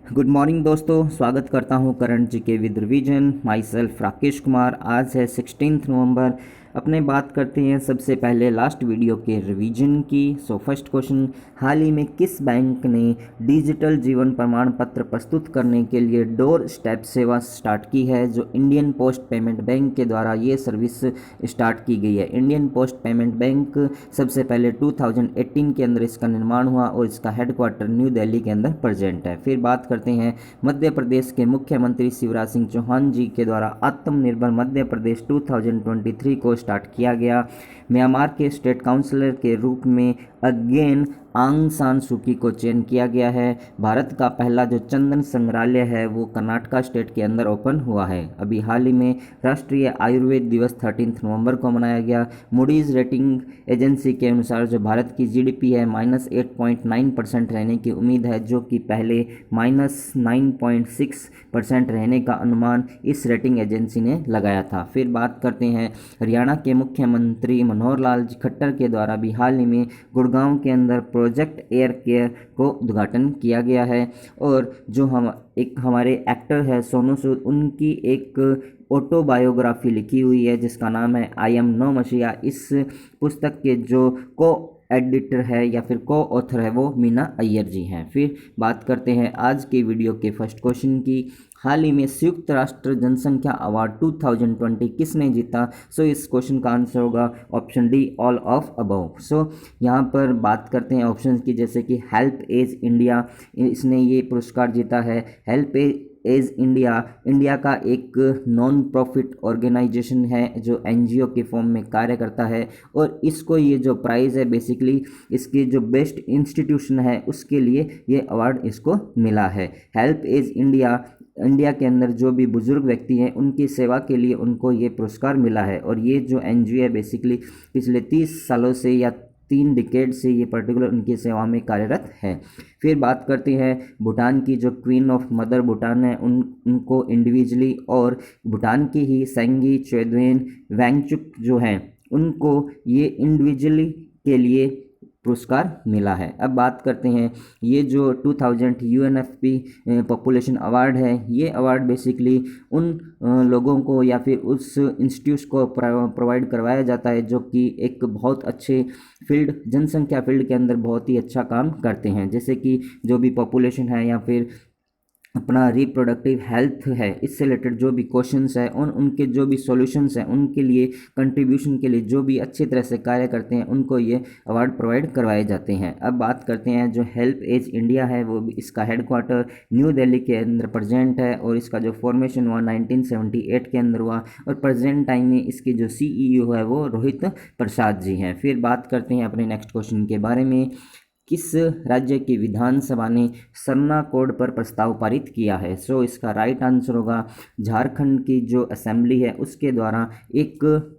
Good morning दोस्तों, स्वागत करता हूं current GK with revision. My self Rakesh Kumar. आज है 16 नवंबर। अपने बात करते हैं सबसे पहले लास्ट वीडियो के रिवीजन की। फर्स्ट क्वेश्चन, हाल ही में किस बैंक ने डिजिटल जीवन प्रमाण पत्र प्रस्तुत करने के लिए डोर स्टेप सेवा स्टार्ट की है? जो इंडियन पोस्ट पेमेंट बैंक के द्वारा ये सर्विस स्टार्ट की गई है। इंडियन पोस्ट पेमेंट बैंक सबसे पहले 2018 के अंदर इसका निर्माण हुआ और इसका हेडक्वार्टर न्यू दिल्ली के अंदर प्रेजेंट है। फिर बात करते हैं मध्य प्रदेश के मुख्यमंत्री शिवराज सिंह चौहान जी के द्वारा आत्मनिर्भर मध्य प्रदेश 2023 को स्टार्ट किया गया। म्यांमार के स्टेट काउंसलर के रूप में अगेन आंग सान सूकी को चयन किया गया है। भारत का पहला जो चंदन संग्रहालय है वो कर्नाटका स्टेट के अंदर ओपन हुआ है। अभी हाल ही में राष्ट्रीय आयुर्वेद दिवस 13 नवंबर को मनाया गया। मूडीज रेटिंग एजेंसी के अनुसार जो भारत की जीडीपी है -8.9% रहने की उम्मीद है, जो कि पहले -9.6% रहने का अनुमान इस रेटिंग एजेंसी ने लगाया था। फिर बात करते हैं हरियाणा के मुख्यमंत्री मनोहर लाल खट्टर के द्वारा भी हाल ही में गुड़गांव के अंदर प्रोजेक्ट एयर केयर को उद्घाटन किया गया है। और जो हमारे एक्टर है सोनू सूद, उनकी एक ऑटोबायोग्राफी लिखी हुई है जिसका नाम है आई एम नो मसीहा। इस पुस्तक के जो को एडिटर है या फिर को ऑथर है वो मीना अय्यर जी हैं। फिर बात करते हैं आज के वीडियो के फर्स्ट क्वेश्चन की। हाल ही में संयुक्त राष्ट्र जनसंख्या अवार्ड 2020 किसने जीता? इस क्वेश्चन का आंसर होगा option D, all of above. यहाँ पर बात करते हैं ऑप्शंस की, जैसे कि हेल्प एज इंडिया, इसने ये पुरस्कार जीता है। हेल्प एज इंडिया इंडिया का एक नॉन प्रॉफिट ऑर्गेनाइजेशन है जो एनजीओ के फॉर्म में कार्य करता है, और इसको ये जो प्राइज़ है बेसिकली इसके जो बेस्ट इंस्टीट्यूशन है उसके लिए ये अवार्ड इसको मिला है। हेल्प एज इंडिया के अंदर जो भी बुजुर्ग व्यक्ति हैं उनकी सेवा के लिए उनको ये पुरस्कार मिला है। और ये जो एनजीओ है बेसिकली पिछले 30 सालों से या 3 डिकेड से ये पर्टिकुलर उनकी सेवा में कार्यरत है। फिर बात करते हैं भूटान की जो क्वीन ऑफ मदर भूटान है उनको इंडिविजुअली, और भूटान की ही सेंगी चोइदुएन वांगचुक जो हैं उनको ये इंडिविजुअली के लिए पुरस्कार मिला है। अब बात करते हैं ये जो 2000 यूएनएफपी पॉपुलेशन अवार्ड है, ये अवार्ड बेसिकली उन लोगों को या फिर उस इंस्टीट्यूट को प्रोवाइड करवाया जाता है जो कि एक बहुत अच्छे फील्ड जनसंख्या फील्ड के अंदर बहुत ही अच्छा काम करते हैं, जैसे कि जो भी पॉपुलेशन है या फिर अपना रिप्रोडक्टिव हेल्थ है, इससे रिलेटेड जो भी क्वेश्चंस है उनके जो भी सॉल्यूशंस हैं उनके लिए कंट्रीब्यूशन के लिए जो भी अच्छी तरह से कार्य करते हैं उनको ये अवार्ड प्रोवाइड करवाए जाते हैं। अब बात करते हैं जो हेल्प एज इंडिया है वो इसका हेडक्वार्टर न्यू दिल्ली के अंदर प्रेजेंट है, और इसका जो फॉर्मेशन हुआ 1978 के अंदर हुआ, और प्रेजेंट टाइम में इसके जो सीईओ है वो रोहित प्रसाद जी हैं। फिर बात करते हैं अपने नेक्स्ट क्वेश्चन के बारे में। किस राज्य की विधानसभा ने सरना कोड पर प्रस्ताव पारित किया है? इसका राइट आंसर होगा झारखंड की जो असेंबली है उसके द्वारा एक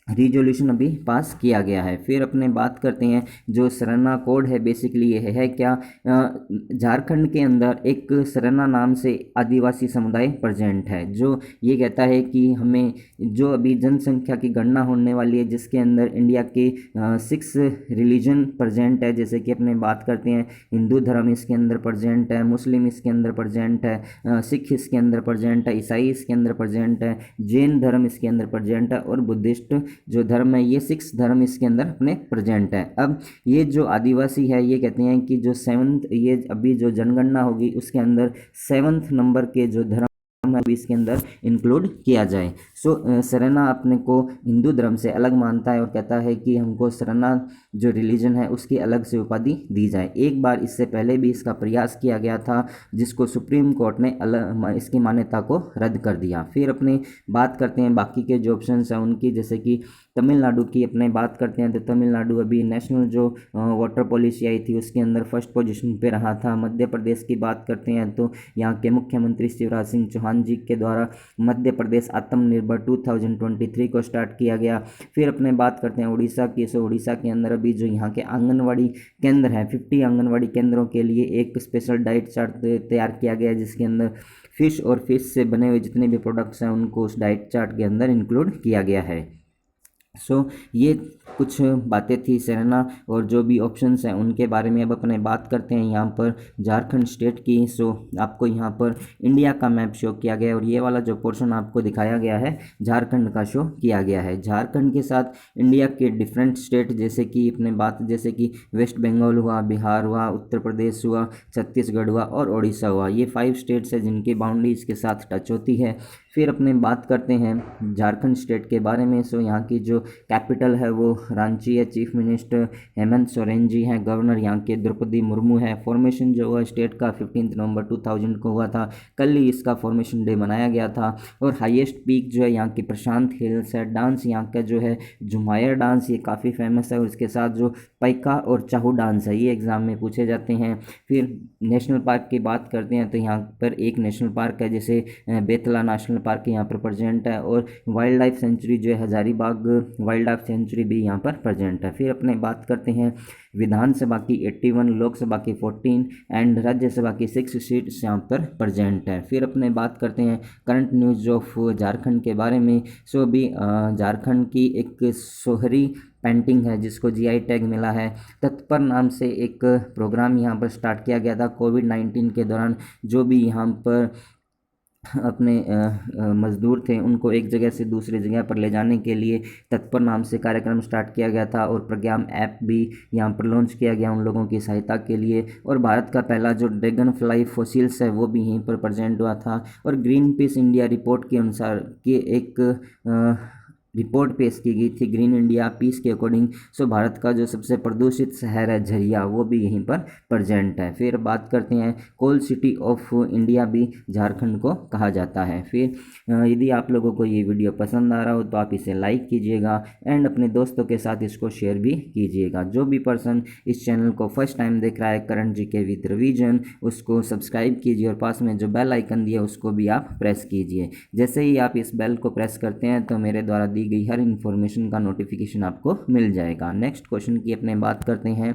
रिजोल्यूशन अभी पास किया गया है। फिर अपने बात करते हैं जो सरना कोड है बेसिकली ये है क्या, झारखंड के अंदर एक सरना नाम से आदिवासी समुदाय प्रेजेंट है जो ये कहता है कि हमें जो अभी जनसंख्या की गणना होने वाली है जिसके अंदर इंडिया के 6 रिलीजन प्रेजेंट है, जैसे कि अपने बात करते हैं हिंदू धर्म इसके अंदर प्रेजेंट है, मुस्लिम इसके अंदर प्रेजेंट है, सिख इसके अंदर प्रेजेंट है, ईसाई इसके अंदर प्रेजेंट है, जैन धर्म इसके अंदर प्रेजेंट है, और बुद्धिस्ट जो धर्म है ये 6 धर्म इसके अंदर अपने प्रेजेंट है। अब ये जो आदिवासी है ये कहते हैं कि जो 7th ये अभी जो जनगणना होगी उसके अंदर 7th नंबर के जो धर्म भी इसके अंदर इंक्लूड किया जाए। सरना अपने को हिंदू धर्म से अलग मानता है और कहता है कि हमको सरना जो रिलीजन है उसकी अलग से उपाधि दी जाए। एक बार इससे पहले भी इसका प्रयास किया गया था जिसको सुप्रीम कोर्ट ने इसकी मान्यता को रद्द कर दिया। फिर अपने बात करते हैं बाकी के जो ऑप्शंस हैं उनकी, जैसे कि तमिलनाडु की अपने बात करते हैं तो तमिलनाडु अभी नेशनल जो वाटर पॉलिसी आई थी उसके अंदर फर्स्ट पोजीशन पे रहा था। मध्य प्रदेश की बात करते हैं तो यहाँ के मुख्यमंत्री शिवराज सिंह चौहान जी के द्वारा मध्य प्रदेश आत्मनिर्भर 2023 को स्टार्ट किया गया। फिर अपने बात करते हैं उड़ीसा की। उड़ीसा के अंदर अभी जो यहाँ के आंगनवाड़ी केंद्र हैं 50 आंगनवाड़ी केंद्रों के लिए एक स्पेशल डाइट चार्ट तैयार किया गया है जिसके अंदर फिश और फिश से बने हुए जितने भी प्रोडक्ट्स हैं उनको उस डाइट चार्ट के अंदर इंक्लूड किया गया है। ये कुछ बातें थी सेरेना और जो भी ऑप्शंस हैं उनके बारे में अब अपने बात करते हैं यहाँ पर झारखंड स्टेट की। आपको यहाँ पर इंडिया का मैप शो किया गया है और ये वाला जो पोर्शन आपको दिखाया गया है झारखंड का शो किया गया है। झारखंड के साथ इंडिया के डिफरेंट स्टेट जैसे कि वेस्ट बंगाल हुआ, बिहार हुआ, उत्तर प्रदेश हुआ, छत्तीसगढ़ हुआ और उड़ीसा हुआ, ये 5 स्टेट्स है जिनकी बाउंड्री इसके साथ टच होती है। फिर अपने बात करते हैं झारखंड स्टेट के बारे में। यहाँ की जो कैपिटल है वो रांची है, चीफ मिनिस्टर हेमंत सोरेन जी हैं, गवर्नर यहाँ के द्रौपदी मुर्मू है। फॉर्मेशन जो हुआ स्टेट का 15 नवंबर 2000 को हुआ था, कल ही इसका फॉर्मेशन डे मनाया गया था। और हाईएस्ट पीक जो है यहाँ की प्रशांत हिल्स है। डांस यहाँ का जो है झुमायर डांस, ये काफ़ी फेमस है और इसके साथ जो पैका और चाहू डांस है ये एग्ज़ाम में पूछे जाते हैं। फिर नेशनल पार्क की बात करते हैं तो यहाँ पर एक नेशनल पार्क है जैसे बेतला नेशनल पार्क यहाँ पर प्रेजेंट है और वाइल्ड लाइफ सेंचुरी जो है हजारीबाग वाइल्ड लाइफ सेंचुरी भी यहाँ पर प्रेजेंट है। फिर अपने बात करते हैं विधानसभा की 81, लोकसभा की 14 एंड राज्यसभा की 6 सीट्स यहाँ पर प्रेजेंट है। फिर अपने बात करते हैं करंट न्यूज़ ऑफ झारखंड के बारे में। अभी झारखंड की एक सोहरी पेंटिंग है जिसको जीआई टैग मिला है। तत्पर नाम से एक प्रोग्राम यहाँ पर स्टार्ट किया गया था कोविड-19 के दौरान। जो भी यहाँ पर अपने मज़दूर थे उनको एक जगह से दूसरी जगह पर ले जाने के लिए तत्पर नाम से कार्यक्रम स्टार्ट किया गया था और प्रज्ञान ऐप भी यहाँ पर लॉन्च किया गया उन लोगों की सहायता के लिए। और भारत का पहला जो ड्रैगन फ्लाई फॉसिल्स है वो भी यहीं पर प्रेजेंट हुआ था। और ग्रीन पीस इंडिया रिपोर्ट के अनुसार कि एक रिपोर्ट पेश की गई थी ग्रीन इंडिया पीस के अकॉर्डिंग। भारत का जो सबसे प्रदूषित शहर है झरिया वो भी यहीं पर प्रेजेंट है। फिर बात करते हैं कोल सिटी ऑफ इंडिया भी झारखंड को कहा जाता है। फिर यदि आप लोगों को ये वीडियो पसंद आ रहा हो तो आप इसे लाइक कीजिएगा एंड अपने दोस्तों के साथ इसको शेयर भी कीजिएगा। जो भी पर्सन इस चैनल को फर्स्ट टाइम देख रहा है करंट जीके विद रिवीजन, उसको सब्सक्राइब कीजिए और पास में जो बेल आइकन दिया उसको भी आप प्रेस कीजिए। जैसे ही आप इस बेल को प्रेस करते हैं तो मेरे द्वारा दी गई हर इन्फॉर्मेशन का नोटिफिकेशन आपको मिल जाएगा। नेक्स्ट क्वेश्चन की अपने बात करते हैं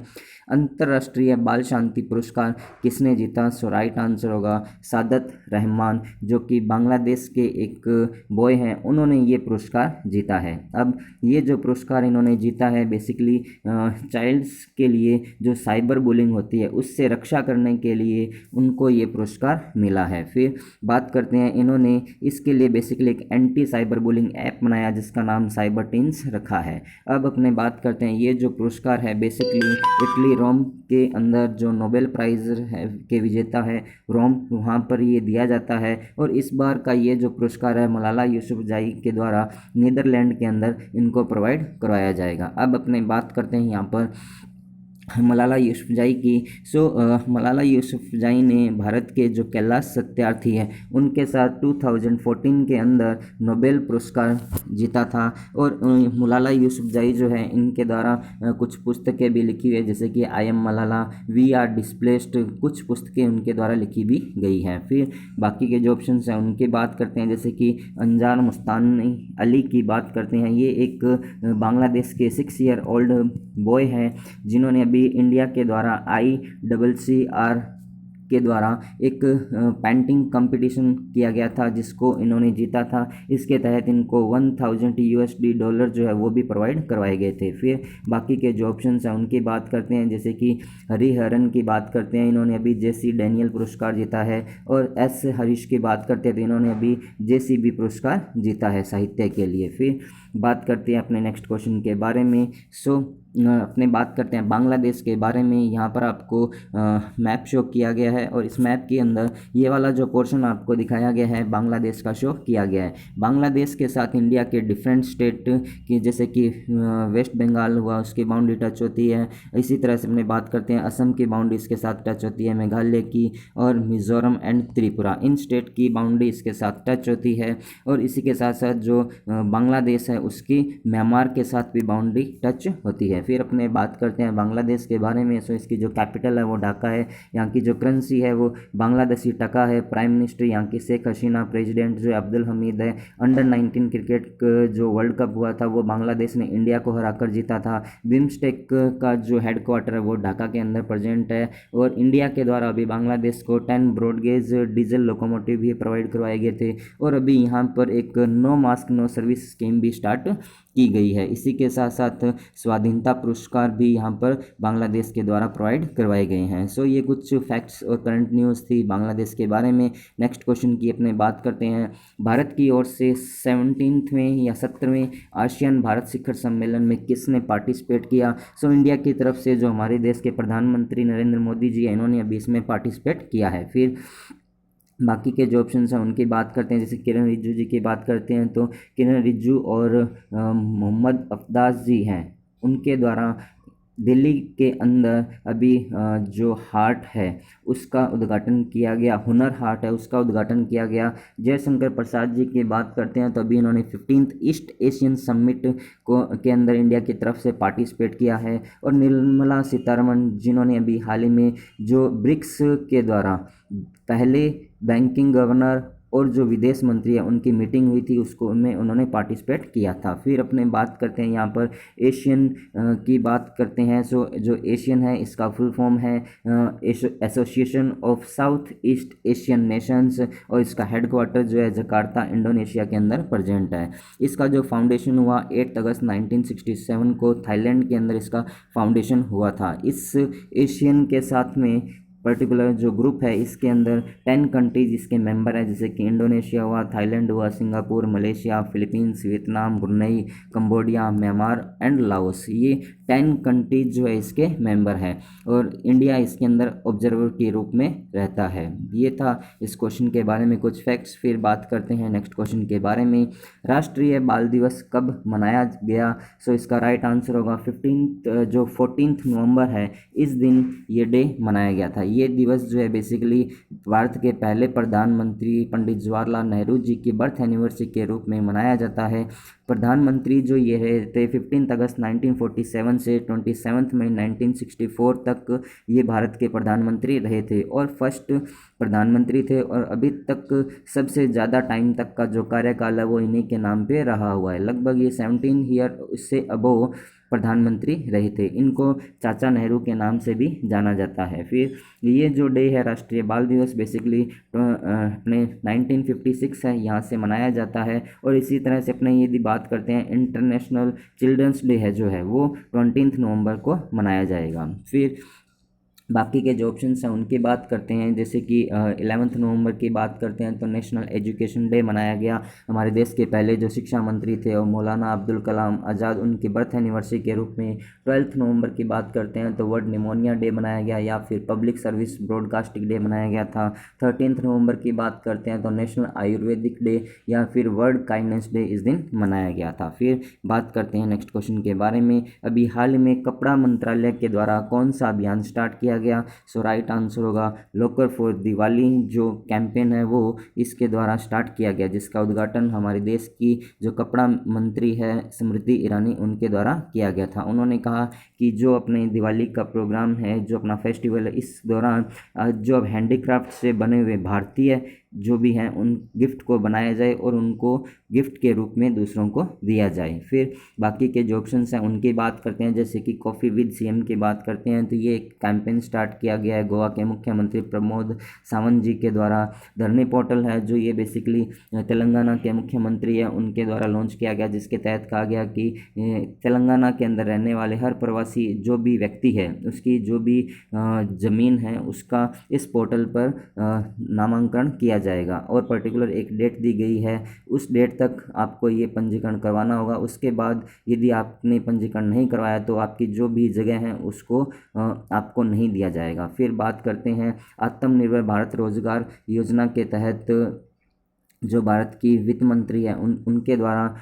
अंतर्राष्ट्रीय बाल शांति पुरस्कार किसने जीता। राइट आंसर होगा सादत रहमान, जो कि बांग्लादेश के एक बॉय हैं, उन्होंने ये पुरस्कार जीता है। अब ये जो पुरस्कार इन्होंने जीता है बेसिकली चाइल्ड्स के लिए जो साइबर बुलिंग होती है उससे रक्षा करने के लिए उनको ये पुरस्कार मिला है। फिर बात करते हैं इन्होंने इसके लिए बेसिकली एक एंटी साइबर बुलिंग ऐप बनाया जिसका नाम साइबर टीन्स रखा है। अब अपने बात करते हैं ये जो पुरस्कार है बेसिकली इटली रोम के अंदर जो नोबेल प्राइज़ है के विजेता है रोम, वहाँ पर ये दिया जाता है। और इस बार का ये जो पुरस्कार है मलाला यूसुफजई के द्वारा नीदरलैंड के अंदर इनको प्रोवाइड करवाया जाएगा। अब अपने बात करते हैं यहाँ पर मलाला यूसुफजई की। मलाला यूसुफजई ने भारत के जो कैलाश सत्यार्थी हैं उनके साथ 2014 के अंदर नोबेल पुरस्कार जीता था। और मलाला यूसुफजई जो है इनके द्वारा कुछ पुस्तकें भी लिखी हुई है जैसे कि I am Malala, we are displaced, कुछ पुस्तकें उनके द्वारा लिखी भी गई हैं। फिर बाकी के जो ऑप्शन हैं उनकी बात करते हैं जैसे कि अंजार मुस्तानी अली की बात करते हैं। ये एक बांग्लादेश के 6 ईयर ओल्ड बॉय हैं जिन्होंने अभी इंडिया के द्वारा ICCR के द्वारा एक पेंटिंग कंपटीशन किया गया था जिसको इन्होंने जीता था। इसके तहत इनको $1000 जो है वो भी प्रोवाइड करवाए गए थे। फिर बाकी के जो ऑप्शंस हैं उनकी बात करते हैं जैसे कि हरिहरन की बात करते हैं, इन्होंने अभी JC डैनियल पुरस्कार जीता है। और S हरीश की बात करते हैं तो इन्होंने अभी JCB पुरस्कार जीता है साहित्य के लिए। फिर बात करते हैं अपने नेक्स्ट क्वेश्चन के बारे में। अपने बात करते हैं बांग्लादेश के बारे में। यहाँ पर आपको मैप शो किया गया है और इस मैप के अंदर ये वाला जो पोर्शन आपको दिखाया गया है बांग्लादेश का शो किया गया है। बांग्लादेश के साथ इंडिया के डिफरेंट स्टेट की जैसे कि वेस्ट बंगाल हुआ उसकी बाउंड्री टच होती है। इसी तरह से अपने बात करते हैं असम की बाउंड्री इसके साथ टच होती है, मेघालय की और Mizoram and Tripura, in state की बाउंड्री इसके साथ टच होती है। और इसी के साथ साथ जो बांग्लादेश है उसकी म्यांमार के साथ भी बाउंड्री टच होती है। फिर अपने बात करते हैं बांग्लादेश के बारे में। सो इसकी जो कैपिटल है वो ढाका है, यहाँ की जो करेंसी है वो बांग्लादेशी टका है। प्राइम मिनिस्टर यहाँ की शेख हसीना, प्रेसिडेंट जो अब्दुल हमीद है। अंडर-19 क्रिकेट जो वर्ल्ड कप हुआ था वो बांग्लादेश ने इंडिया को हराकर जीता था। बिम्स्टेक का जो हेडक्वार्टर है वो ढाका के अंदर प्रेजेंट है। और इंडिया के द्वारा अभी बांग्लादेश को 10 ब्रॉडगेज डीजल लोकोमोटिव भी प्रोवाइड करवाए गए थे। और अभी यहाँ पर एक no mask no service scheme भी स्टार्ट की गई है। इसी के साथ साथ स्वाधीनता पुरस्कार भी यहाँ पर बांग्लादेश के द्वारा प्रोवाइड करवाए गए हैं। सो ये कुछ फैक्ट्स और करंट न्यूज़ थी बांग्लादेश के बारे में। नेक्स्ट क्वेश्चन की अपने बात करते हैं। भारत की ओर से 17वें या 17वें आसियान भारत शिखर सम्मेलन में किसने पार्टिसिपेट किया? सो इंडिया की तरफ से जो हमारे देश के प्रधानमंत्री नरेंद्र मोदी जी हैं, इन्होंने अभी इसमें पार्टिसिपेट किया है। फिर बाकी के जो ऑप्शन हैं उनकी बात करते हैं। जैसे किरण रिजिजू जी की बात करते हैं तो किरण रिजिजू और मोहम्मद अफदाज जी हैं, उनके द्वारा दिल्ली के अंदर अभी जो हाट है उसका उद्घाटन किया गया, हुनर हाट है उसका उद्घाटन किया गया। जयशंकर प्रसाद जी की बात करते हैं तो अभी इन्होंने 15th ईस्ट एशियन समिट के अंदर इंडिया की तरफ से पार्टिसिपेट किया है। और निर्मला सीतारमण जिन्होंने अभी हाल ही में जो ब्रिक्स के द्वारा पहले बैंकिंग गवर्नर और जो विदेश मंत्री है उनकी मीटिंग हुई थी उसको में उन्होंने पार्टिसिपेट किया था। फिर अपने बात करते हैं यहाँ पर एशियन की बात करते हैं। सो जो एशियन है इसका फुल फॉर्म है association of south east Asian Nations, और इसका हेडक्वार्टर जो है जकार्ता इंडोनेशिया के अंदर प्रेजेंट है। इसका जो फाउंडेशन हुआ 8 अगस्त 1967 को थाईलैंड के अंदर इसका फाउंडेशन हुआ था। इस एशियन के साथ में पर्टिकुलर जो ग्रुप है इसके अंदर 10 कंट्रीज इसके मेंबर हैं, जैसे कि इंडोनेशिया हुआ, थाईलैंड हुआ, Singapore, Malaysia, Philippines, Vietnam, Brunei, Cambodia, Myanmar and Laos. ये 10 कंट्रीज जो है इसके मेंबर हैं और इंडिया इसके अंदर ऑब्जर्वर के रूप में रहता है। ये था इस क्वेश्चन के बारे में कुछ फैक्ट्स। फिर बात करते हैं नेक्स्ट क्वेश्चन के बारे में। राष्ट्रीय बाल दिवस कब मनाया गया? सो इसका राइट आंसर होगा 14 नवंबर है, इस दिन ये डे मनाया गया था। ये दिवस जो है बेसिकली भारत के पहले प्रधानमंत्री पंडित जवाहरलाल नेहरू जी की बर्थ एनिवर्सरी के रूप में मनाया जाता है। प्रधानमंत्री जो ये रहे थे 15 अगस्त 1947 से 27 मई 1964 तक ये भारत के प्रधानमंत्री रहे थे और फर्स्ट प्रधानमंत्री थे। और अभी तक सबसे ज़्यादा टाइम तक का जो कार्यकाल है वो इन्हीं के नाम पे रहा हुआ है। लगभग ये 17 ईयर से अबोव प्रधानमंत्री रहे थे। इनको चाचा नेहरू के नाम से भी जाना जाता है। फिर ये जो डे है राष्ट्रीय बाल दिवस बेसिकली अपने 1956 है, यहाँ से मनाया जाता है। और इसी तरह से अपने यदि बात करते हैं इंटरनेशनल चिल्ड्रंस डे है जो है वो 20 नवंबर को मनाया जाएगा। फिर बाकी के जो ऑप्शंस हैं उनकी बात करते हैं। जैसे कि 11 नवंबर की बात करते हैं तो नेशनल एजुकेशन डे मनाया गया। हमारे देश के पहले जो शिक्षा मंत्री थे और मौलाना अब्दुल कलाम आज़ाद, उनकी बर्थ एनिवर्सरी के रूप में 12 नवंबर की बात करते हैं तो वर्ल्ड निमोनिया डे मनाया गया या फिर पब्लिक सर्विस ब्रॉडकास्टिंग डे मनाया गया था। 13 नवंबर की बात करते हैं तो नेशनल आयुर्वेदिक डे या फिर वर्ल्ड काइंडनेस डे इस दिन मनाया गया था। फिर बात करते हैं नेक्स्ट क्वेश्चन के बारे में। अभी हाल में कपड़ा मंत्रालय के द्वारा कौन सा अभियान स्टार्ट किया गया? सो राइट आंसर होगा लोकर फॉर दिवाली जो कैंपेन है वो इसके द्वारा स्टार्ट किया गया, जिसका उद्घाटन हमारे देश की जो कपड़ा मंत्री है स्मृति ईरानी उनके द्वारा किया गया था। उन्होंने कहा कि जो अपने दिवाली का प्रोग्राम है, जो अपना फेस्टिवल है, इस दौरान जो अब हैंडीक्राफ्ट से बने हुए भारतीय जो भी हैं उन गिफ्ट को बनाया जाए और उनको गिफ्ट के रूप में दूसरों को दिया जाए। फिर बाकी के जो ऑप्शंस हैं उनकी बात करते हैं। जैसे कि कॉफ़ी विद सीएम की बात करते हैं तो ये एक कैंपेन स्टार्ट किया गया है गोवा के मुख्यमंत्री प्रमोद सावंत जी के द्वारा। धरनी पोर्टल है जो ये बेसिकली तेलंगाना के मुख्यमंत्री हैं उनके द्वारा लॉन्च किया गया, जिसके तहत कहा गया कि तेलंगाना के अंदर रहने वाले हर प्रवासी जो भी व्यक्ति है उसकी जो भी ज़मीन है उसका इस पोर्टल पर नामांकन किया जाएगा और पर्टिकुलर एक डेट दी गई है, उस डेट तक आपको ये पंजीकरण करवाना होगा। उसके बाद यदि आपने पंजीकरण नहीं करवाया तो आपकी जो भी जगह है उसको आपको नहीं दिया जाएगा। फिर बात करते हैं आत्मनिर्भर भारत रोजगार योजना के तहत जो भारत की वित्त मंत्री है उनके द्वारा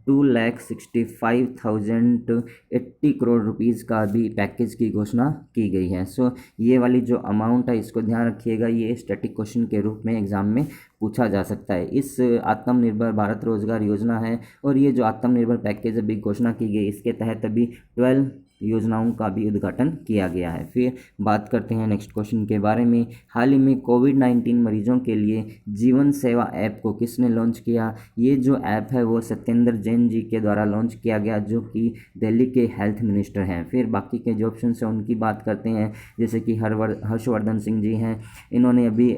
2,65,080 करोड़ रुपीज़ का भी पैकेज की घोषणा की गई है। सो ये वाली जो अमाउंट है इसको ध्यान रखिएगा, ये स्टैटिक क्वेश्चन के रूप में एग्जाम में पूछा जा सकता है। इस आत्मनिर्भर भारत रोजगार योजना है और ये जो आत्मनिर्भर पैकेज अभी घोषणा की गई इसके तहत अभी 12 योजनाओं का भी उद्घाटन किया गया है। फिर बात करते हैं नेक्स्ट क्वेश्चन के बारे में। हाल ही में कोविड-19 मरीजों के लिए जीवन सेवा ऐप को किसने लॉन्च किया? ये जो ऐप है वो सत्येंद्र जैन जी के द्वारा लॉन्च किया गया, जो कि दिल्ली के हेल्थ मिनिस्टर हैं। फिर बाकी के जो ऑप्शन हैं उनकी बात करते हैं, जैसे कि हर्षवर्धन सिंह जी हैं, इन्होंने अभी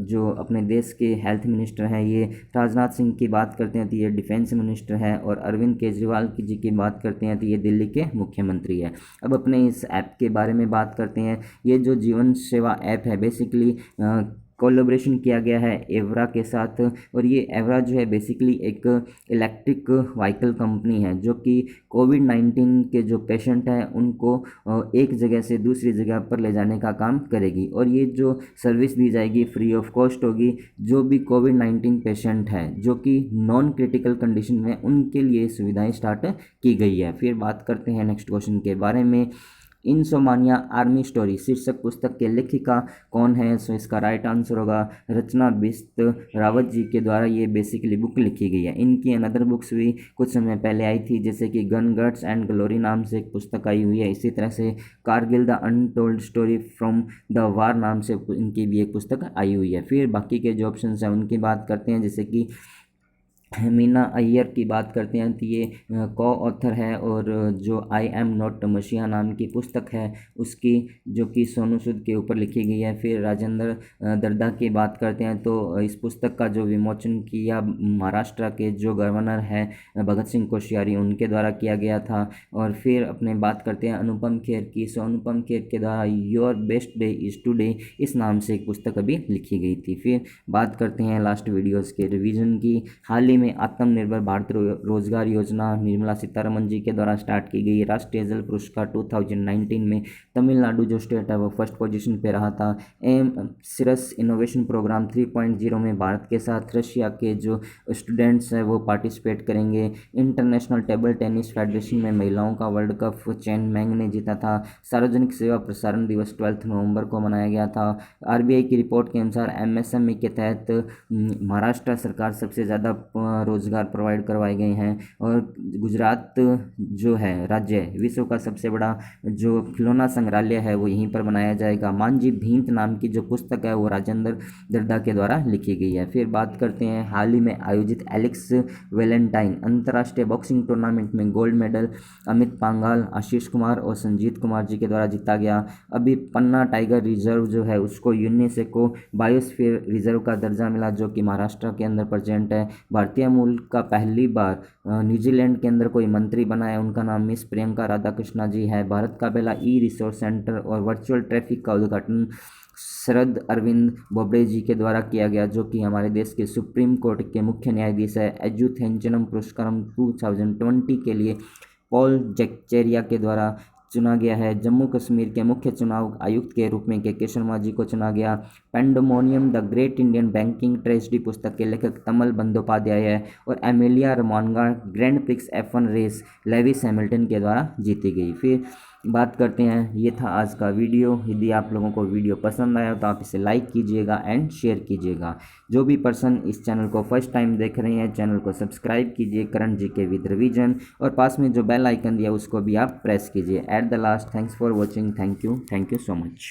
जो अपने देश के हेल्थ मिनिस्टर हैं। ये राजनाथ सिंह की बात करते हैं तो ये डिफेंस मिनिस्टर है, और अरविंद केजरीवाल जी की बात करते हैं तो ये दिल्ली के मुख्यमंत्री है। अब अपने इस ऐप के बारे में बात करते हैं। ये जो जीवन सेवा ऐप है बेसिकली कोलैबोरेशन किया गया है एवरा के साथ, और ये एवरा जो है बेसिकली एक इलेक्ट्रिक व्हीकल कंपनी है जो कि कोविड-19 के जो पेशेंट हैं उनको एक जगह से दूसरी जगह पर ले जाने का काम करेगी, और ये जो सर्विस दी जाएगी फ्री ऑफ कॉस्ट होगी। जो भी कोविड-19 पेशेंट हैं जो कि नॉन क्रिटिकल कंडीशन में, उनके लिए सुविधाएं स्टार्ट की गई है। फिर बात करते हैं नेक्स्ट क्वेश्चन के बारे में। इंसोमानिया आर्मी स्टोरी शीर्षक पुस्तक के लेखिका कौन है? सो इसका राइट आंसर होगा रचना बिस्त रावत जी के द्वारा ये बेसिकली बुक लिखी गई है। इनकी अनदर बुक्स भी कुछ समय पहले आई थी, जैसे कि गन गट्स एंड ग्लोरी नाम से एक पुस्तक आई हुई है। इसी तरह से Kargil the untold story from the war नाम से इनकी भी एक पुस्तक आई हुई है। फिर बाकी के जो ऑप्शन हैं उनकी बात करते हैं, जैसे कि मीना अय्यर की बात करते हैं तो ये को ऑथर है, और जो आई एम नॉट मसीहा नाम की पुस्तक है उसकी, जो कि सोनू सूद के ऊपर लिखी गई है। फिर राजेंद्र दर्दा की बात करते हैं तो इस पुस्तक का जो विमोचन किया महाराष्ट्र के जो गवर्नर हैं भगत सिंह कोश्यारी, उनके द्वारा किया गया था। और फिर अपने बात करते हैं अनुपम खेर की। सो अनुपम खेर के द्वारा your best day is today इस नाम से एक पुस्तक अभी लिखी गई थी। फिर बात करते हैं लास्ट वीडियोज़ के रिविज़न की। हाल ही में आत्मनिर्भर भारत रोजगार योजना निर्मला सीतारमन जी के द्वारा स्टार्ट की गई। राष्ट्रीय जल पुरस्कार 2019 में तमिलनाडु जो स्टेट है वो फर्स्ट पोजीशन पे रहा था। एम सिरस इनोवेशन प्रोग्राम 3.0 में भारत के साथ रशिया के जो स्टूडेंट्स हैं वो पार्टिसिपेट करेंगे। इंटरनेशनल टेबल टेनिस फेडरेशन में महिलाओं का वर्ल्ड कप चेन मैंग ने जीता था। सार्वजनिक सेवा प्रसारण दिवस 12 नवंबर को मनाया गया था। आरबीआई की रिपोर्ट के अनुसार एमएसएमई के तहत महाराष्ट्र सरकार सबसे ज़्यादा रोजगार प्रोवाइड करवाए गए हैं, और गुजरात जो है राज्य विश्व का सबसे बड़ा जो खिलौना संग्रहालय है वो यहीं पर बनाया जाएगा। मांझी भींत नाम की जो पुस्तक है वो राजेंद्र दर्दा के द्वारा लिखी गई है। फिर बात करते हैं हाल ही में आयोजित एलेक्स वैलेंटाइन अंतर्राष्ट्रीय बॉक्सिंग टूर्नामेंट में गोल्ड मेडल अमित पांघाल, आशीष कुमार और संजीत कुमार जी के द्वारा जीता गया। अभी पन्ना टाइगर रिजर्व जो है उसको यूनेस्को बायोस्फीयर रिजर्व का दर्जा मिला, जो कि महाराष्ट्र के अंदर प्रेजेंट है। भारतीय मूल का पहली बार न्यूजीलैंड के अंदर कोई मंत्री बना है, उनका नाम मिस प्रियंका राधाकृष्णा जी है। भारत का पहला ई रिसोर्स सेंटर और वर्चुअल ट्रैफिक का उद्घाटन शरद अरविंद बोबडे जी के द्वारा किया गया, जो कि हमारे देश के सुप्रीम कोर्ट के मुख्य न्यायाधीश है। एजुथेंचनम पुरस्कारम 2020 के लिए पॉल जैकचेरिया के द्वारा चुना गया है। जम्मू कश्मीर के मुख्य चुनाव आयुक्त के रूप में के शर्मा जी को चुना गया। Pandemonium the great Indian banking tragedy पुस्तक के लेखक तमल बंदोपाध्याय है, और Emilia Romagna grand prix F1 race Lewis Hamilton के द्वारा जीती गई। फिर बात करते हैं, ये था आज का वीडियो। यदि आप लोगों को वीडियो पसंद आया तो आप इसे लाइक कीजिएगा एंड शेयर कीजिएगा। जो भी पर्सन इस चैनल को फर्स्ट टाइम देख रहे हैं चैनल को सब्सक्राइब कीजिए करंट जीके विद रिवीजन, और पास में जो बेल आइकन दिया उसको भी आप प्रेस कीजिए। At the last thanks for watching. Thank you so much.